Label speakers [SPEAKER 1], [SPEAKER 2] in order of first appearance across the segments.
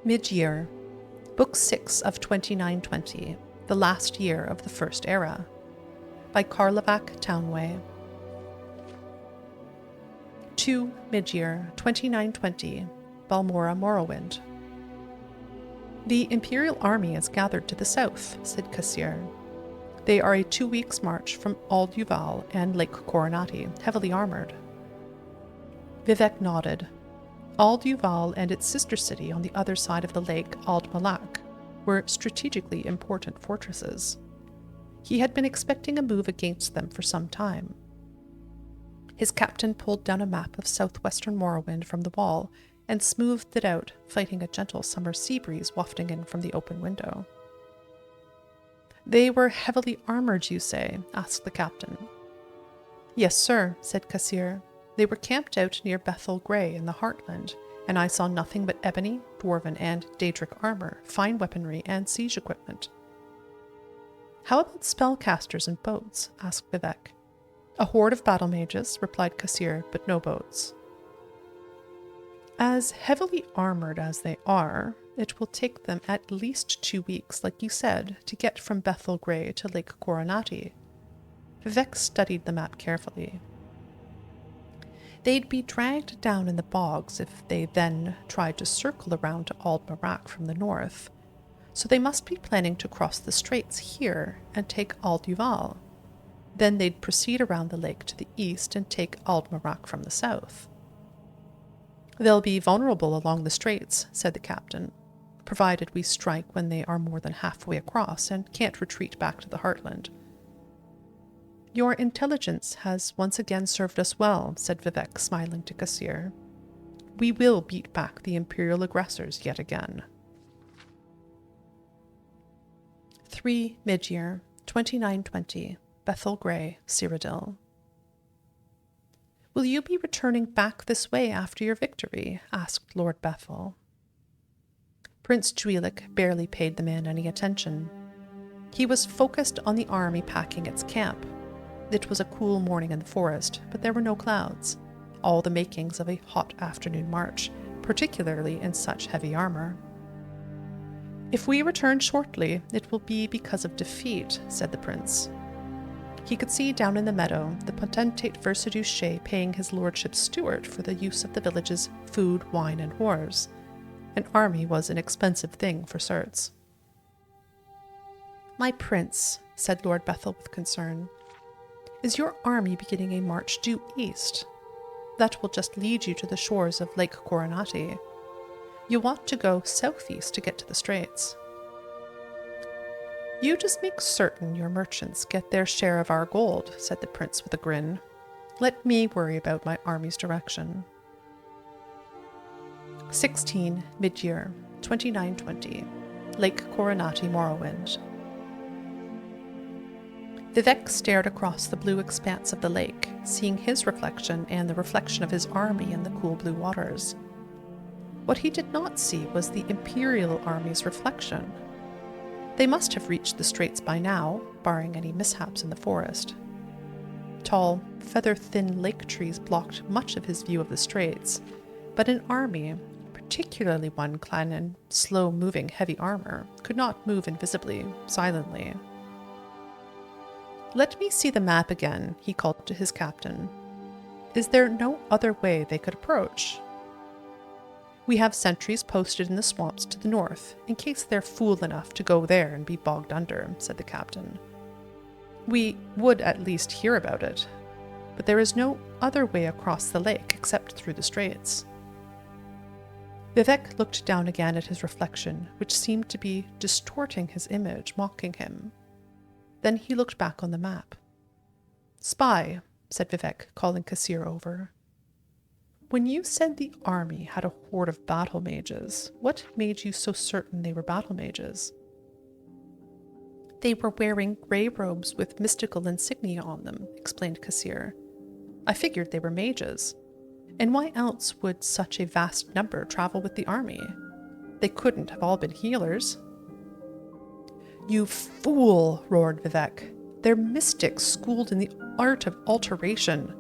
[SPEAKER 1] MidYear, Book 6 of 2920, The Last Year of the First Era, by Karlovac Townway. 2 MidYear, 2920, Balmora Morrowind. The Imperial Army is gathered to the south, said Kassir. They are a 2 weeks' march from Alduval and Lake Coronati, heavily armored. Vivek nodded. Alduval and its sister city on the other side of the lake, Aldmalak, were strategically important fortresses. He had been expecting a move against them for some time. His captain pulled down a map of southwestern Morrowind from the wall and smoothed it out, fighting a gentle summer sea breeze wafting in from the open window. "They were heavily armored, you say?" asked the captain. "Yes, sir," said Kassir. "They were camped out near Bethel Grey in the Heartland, and I saw nothing but ebony, dwarven, and Daedric armor, fine weaponry, and siege equipment." "How about spellcasters and boats?" asked Vivek. "A horde of battle mages," replied Kassir, "but no boats." "As heavily armored as they are, it will take them at least 2 weeks, like you said, to get from Bethel Grey to Lake Coronati." Vivek studied the map carefully. "They'd be dragged down in the bogs if they then tried to circle around to Aldmarak from the north, so they must be planning to cross the straits here and take Alduval. Then they'd proceed around the lake to the east and take Aldmarak from the south." "They'll be vulnerable along the straits," said the captain, "provided we strike when they are more than halfway across and can't retreat back to the Heartland." "Your intelligence has once again served us well," said Vivek, smiling to Kassir. "We will beat back the Imperial aggressors yet again." 3 MidYear, 2920, Bethel Grey, Cyrodiil. "Will you be returning back this way after your victory?" asked Lord Bethel. Prince Juilik barely paid the man any attention. He was focused on the army packing its camp. It was a cool morning in the forest, but there were no clouds, all the makings of a hot afternoon march, particularly in such heavy armor. "If we return shortly, it will be because of defeat," said the prince. He could see down in the meadow the potentate Versidus Shea paying his lordship's steward for the use of the village's food, wine, and whores. An army was an expensive thing for certs. "My prince," said Lord Bethel with concern, "is your army beginning a march due east? That will just lead you to the shores of Lake Coronati. You want to go southeast to get to the straits." "You just make certain your merchants get their share of our gold," said the prince with a grin. "Let me worry about my army's direction." 16 MidYear, 2920, Lake Coronati Morrowind. Vivek stared across the blue expanse of the lake, seeing his reflection and the reflection of his army in the cool blue waters. What he did not see was the Imperial Army's reflection. They must have reached the straits by now, barring any mishaps in the forest. Tall, feather-thin lake trees blocked much of his view of the straits, but an army, particularly one clad in slow-moving heavy armor, could not move invisibly, silently. "Let me see the map again," he called to his captain. "Is there no other way they could approach?" "We have sentries posted in the swamps to the north, in case they're fool enough to go there and be bogged under," said the captain. "We would at least hear about it, but there is no other way across the lake except through the straits." Vivek looked down again at his reflection, which seemed to be distorting his image, mocking him. Then he looked back on the map. "Spy," said Vivek, calling Kassir over. "When you said the army had a horde of battle mages, what made you so certain they were battle mages?" "They were wearing grey robes with mystical insignia on them," explained Kassir. "I figured they were mages. And why else would such a vast number travel with the army? They couldn't have all been healers." "You fool," roared Vivek. "They're mystics schooled in the art of alteration.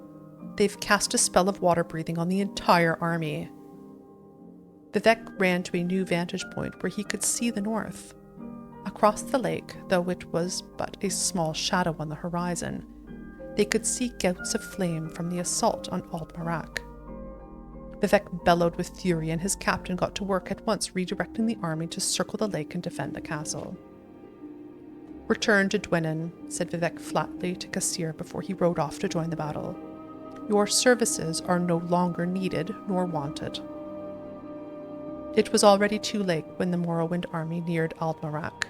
[SPEAKER 1] They've cast a spell of water breathing on the entire army." Vivek ran to a new vantage point where he could see the north. Across the lake, though it was but a small shadow on the horizon, they could see gouts of flame from the assault on Aldmarak. Vivek bellowed with fury, and his captain got to work at once redirecting the army to circle the lake and defend the castle. "Return to Dwynnon," said Vivek flatly to Kassir before he rode off to join the battle. "Your services are no longer needed nor wanted." It was already too late when the Morrowind army neared Aldmarak.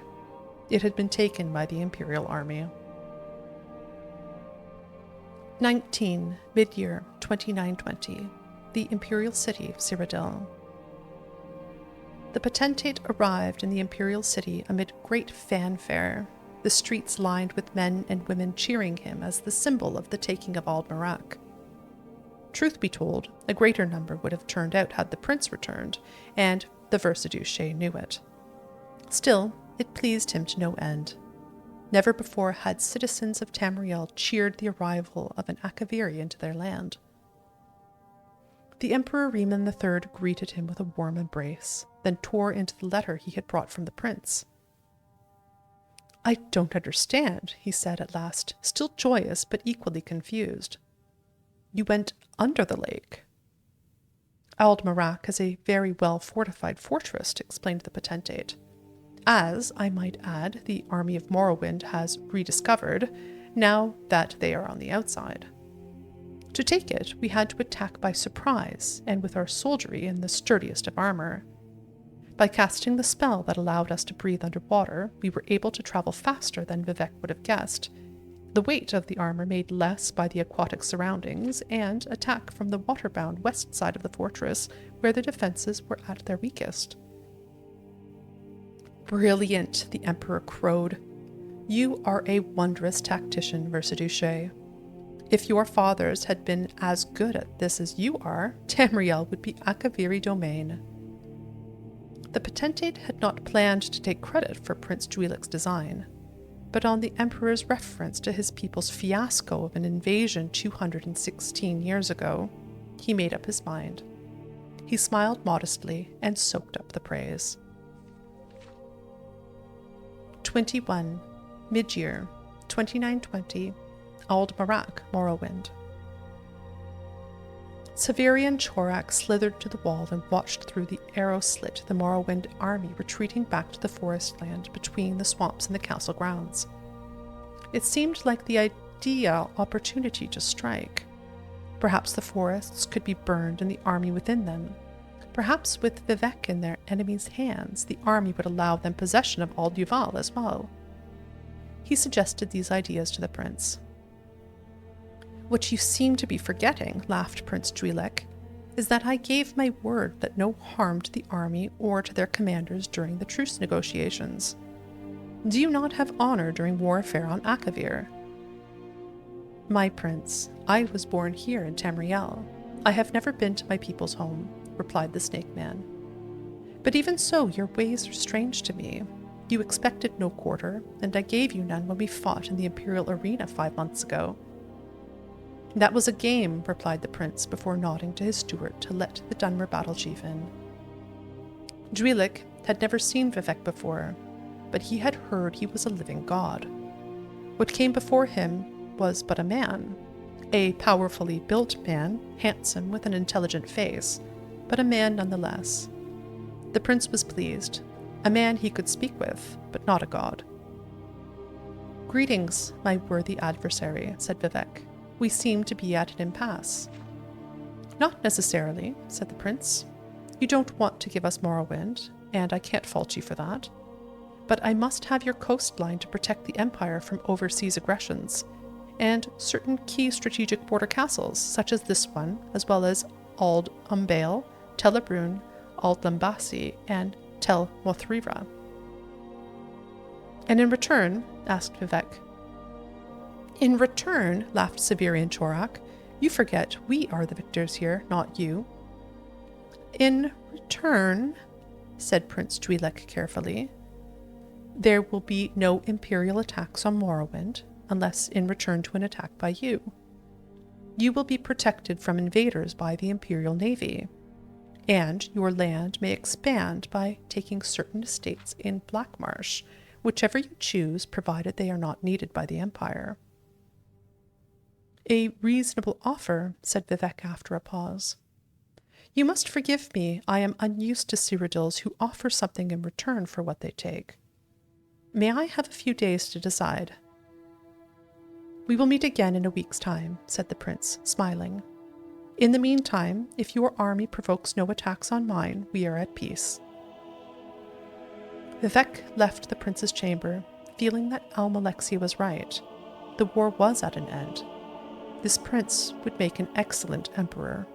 [SPEAKER 1] It had been taken by the Imperial army. 19. MidYear 2920. The Imperial City, Cyrodiil. The potentate arrived in the Imperial City amid great fanfare, the streets lined with men and women cheering him as the symbol of the taking of Aldmarak. Truth be told, a greater number would have turned out had the prince returned, and the Versaduce knew it. Still, it pleased him to no end. Never before had citizens of Tamriel cheered the arrival of an Akaviri into their land. The Emperor Riemann III greeted him with a warm embrace, then tore into the letter he had brought from the prince. "I don't understand," he said at last, still joyous but equally confused. "You went under the lake." "Aldmarak is a very well-fortified fortress," explained the potentate. "As, I might add, the army of Morrowind has rediscovered, now that they are on the outside. To take it, we had to attack by surprise, and with our soldiery in the sturdiest of armor. By casting the spell that allowed us to breathe underwater, we were able to travel faster than Vivek would have guessed, the weight of the armor made less by the aquatic surroundings, and attack from the waterbound west side of the fortress, where the defenses were at their weakest." "Brilliant," the Emperor crowed. "You are a wondrous tactician, Versaduce. If your fathers had been as good at this as you are, Tamriel would be Akaviri domain." The potentate had not planned to take credit for Prince Druilic's design, but on the Emperor's reference to his people's fiasco of an invasion 216 years ago, he made up his mind. He smiled modestly and soaked up the praise. 21. MidYear 2920. Aldmarak, Morrowind. Severian Chorak slithered to the wall and watched through the arrow slit the Morrowind army retreating back to the forest land between the swamps and the castle grounds. It seemed like the ideal opportunity to strike. Perhaps the forests could be burned and the army within them. Perhaps with Vivek in their enemies' hands, the army would allow them possession of Alduval as well. He suggested these ideas to the prince. "What you seem to be forgetting," laughed Prince Druilic, "is that I gave my word that no harm to the army or to their commanders during the truce negotiations. Do you not have honor during warfare on Akavir?" "My prince, I was born here in Tamriel. I have never been to my people's home," replied the snake man. "But even so, your ways are strange to me. You expected no quarter, and I gave you none when we fought in the Imperial arena 5 months ago." "That was a game," replied the prince before nodding to his steward to let the Dunmer battle chief in. Druilic had never seen Vivek before, but he had heard he was a living god. What came before him was but a man, a powerfully built man, handsome with an intelligent face, but a man nonetheless. The prince was pleased, a man he could speak with, but not a god. "Greetings, my worthy adversary," said Vivek. "We seem to be at an impasse." "Not necessarily," said the prince. "You don't want to give us Morrowind, and I can't fault you for that. But I must have your coastline to protect the Empire from overseas aggressions, and certain key strategic border castles, such as this one, as well as Ald Umbale, Telebrun, Ald Lambasi, and Tel Mothrira." "And in return?" asked Vivek. "In return," laughed Severian Chorak, "you forget we are the victors here, not you." "In return," said Prince Druilic carefully, "there will be no Imperial attacks on Morrowind, unless in return to an attack by you. You will be protected from invaders by the Imperial Navy. and your land may expand by taking certain estates in Blackmarsh, whichever you choose, provided they are not needed by the Empire. A reasonable offer, said Vivek after a pause. You must forgive me, I am unused to Cyrodiils who offer something in return for what they take. May I have a few days to decide? We will meet again in a week's time, said the prince, smiling. In the meantime, if your army provokes no attacks on mine, we are at peace. Vivek left the prince's chamber, feeling that Almalexia was right. The war was at an end. This prince would make an excellent emperor.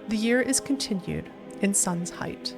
[SPEAKER 1] The year is continued in Sun's Height.